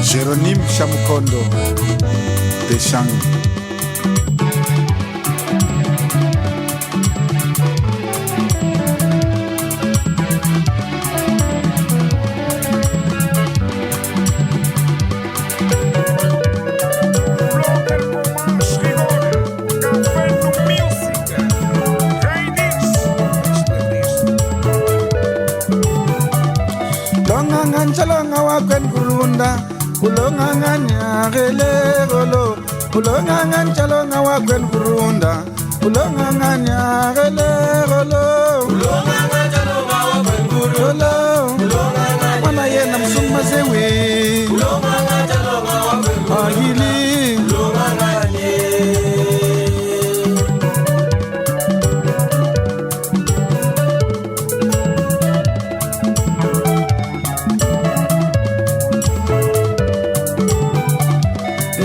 Jérôme Chamukondo Deschang. Chalonga wakwen kurunda Ulolanganha gele golo Ulolanganha chalonga wakwen kurunda Ulolanganha gele golo Ulolanganha chalonga wakwen kurunda Ulolanganha wana yena msuma zewe Ulolanganha chalonga wakwen kurunda Agili Ulolanganha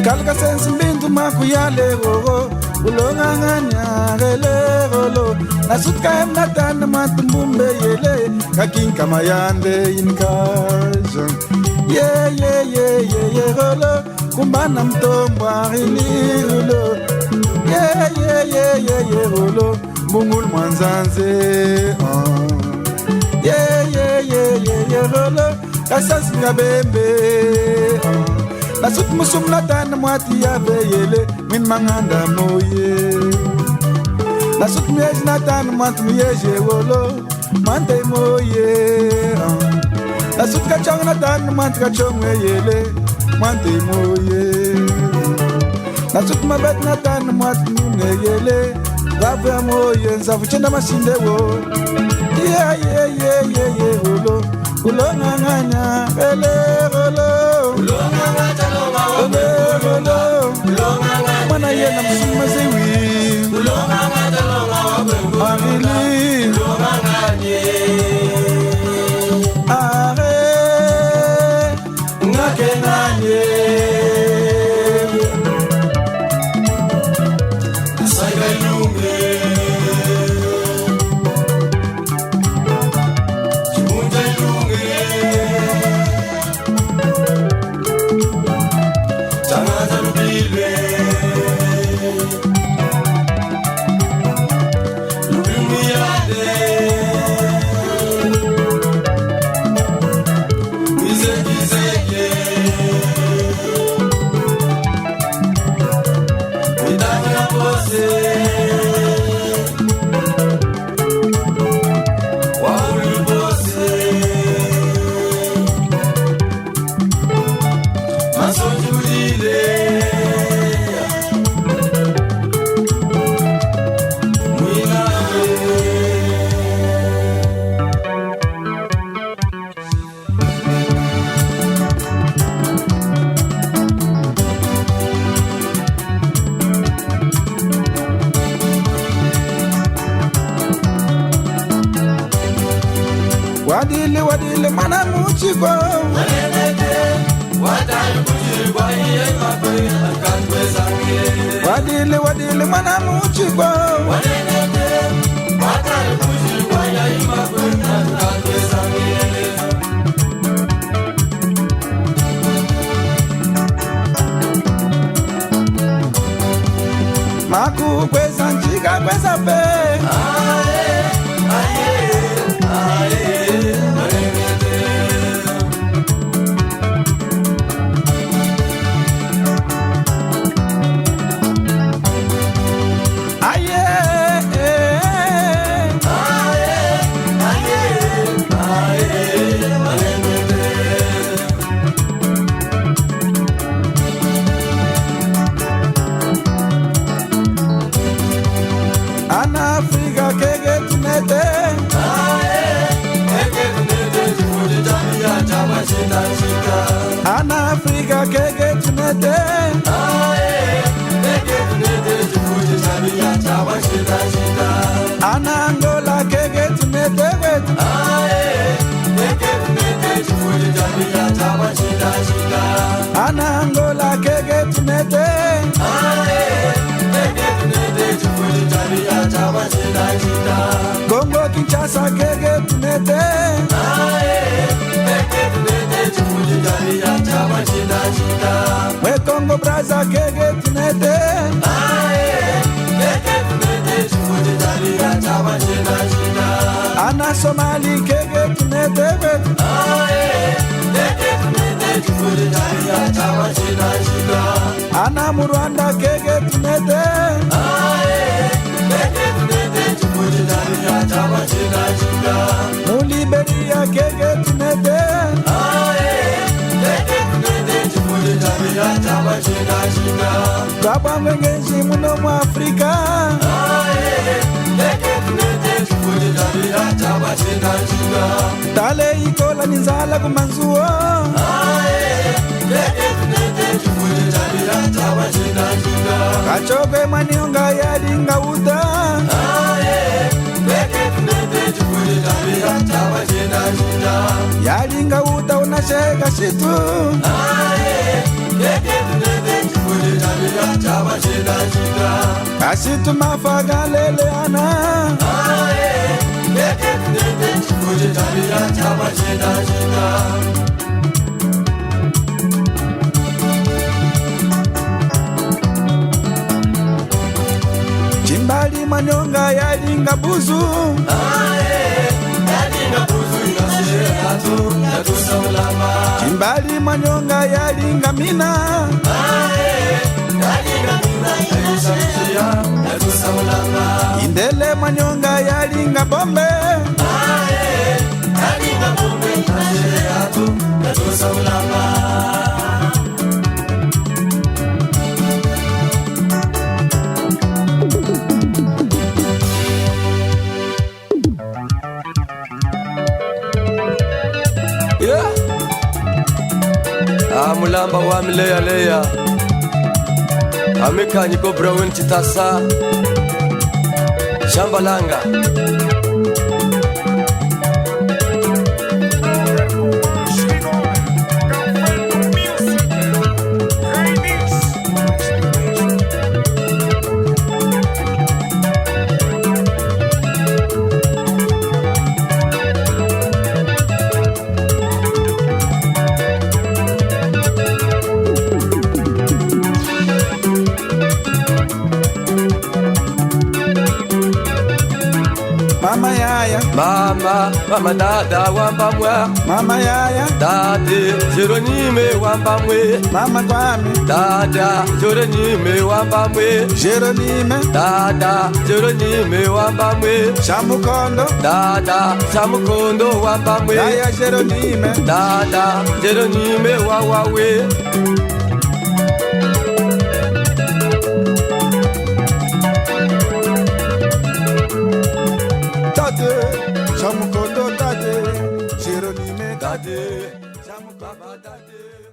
Kalka sensi mbindu makuyale gogo Ulolanganha gele golo Nasutka emnatana matumbumbe yele Kakinka mayande inkaja Ye golo Kumbana mtombo agili golo Ye golo Mungul mwanzanze Ye golo Kasas ngabembe Nasut musum natan mwati ya beyele min manganda moye Nasut miej natan mwati miyeje wolo mante moye Nasut kachong natan mwati kachong weyele mante moye Nasut mabet natan mwati mungeyele Gabya moye nzafu chenda masinde wo Ye wolo Ulolanganha ele golo Ulolanganha chalonga wakwen kurunda Ulolanganha mana yena msuma zewi Ulolanganha chalonga wakwen kurunda Agili Ulolanganha Are Ngakenanye Asaiga ilunge Chimunja ilunge Changaza lubilwe Lubimiyade Mizeki Midani ya pose Wauli pose Masonji ulile Wadile mana muchiko Manenete Wadali kujirwa iye mapwe Akatwe zange Wadile mana muchiko Manenete Wadali kujirwa iye mapwe Akatwe zange Maku kweza nchika kweza pe Africa kege tunete Ana Africa kege tunete Ana Angola kege tunete Ana Angola kege tunete chama china china. Congo Kinshasa kege tunete. Kege tunete chifuji jariya chama china china. We Congo Brazza kege tunete. Kege tunete chifuji jariya chama china china. Ana Somali kege tunete. Kege tunete chifuji jariya chama china china. Ana Murwanda kege tunete. Kege tunete chifuji jariya chama china china. Muliberia kege tunete. Kege tunete chifuji jariya chama china china. Baba mwengenzi muno mu Afrika. Kege tunete chifuji jariya chama china china. Tale ikola nizala kumanzuo. Kege tunete chifuji jariya chama china china. Kachokwe manionga yalinga uta. Kege tunete chifuji jariya chama china china. Yalinga uta unashega shitu. Kege tunete chifuji jariya chama china china. Kashitu mafagalele ana. Kege tunete chifuji jariya chama china china. Chimbali manionga yalinga buzu. Yalinga buzu inashe tatu yatusa ulama. Chimbali manionga yalinga mina. Yalinga mina yatusa mshia yatusa ulama. Indele manionga yalinga bombe. Yalinga bombe inashe tatu yatusa ulama. Mulamba wa mileya leya Amikanyi kobra wenchi tasa Shamba langa Mama yaya, Mama dada wamba mwa. mama yaya, Dade Jeronime wamba mwe. mama kwame, Dada Jeronime wamba mwe. Jeronime, Dada Jeronime wamba mwe. Shamukondo, Dada Samukondo wamba mwe. yaya Jeronime, Dada Jeronime wawawe. tate, Shamukondo tate, Jeronime tate, Baba dade.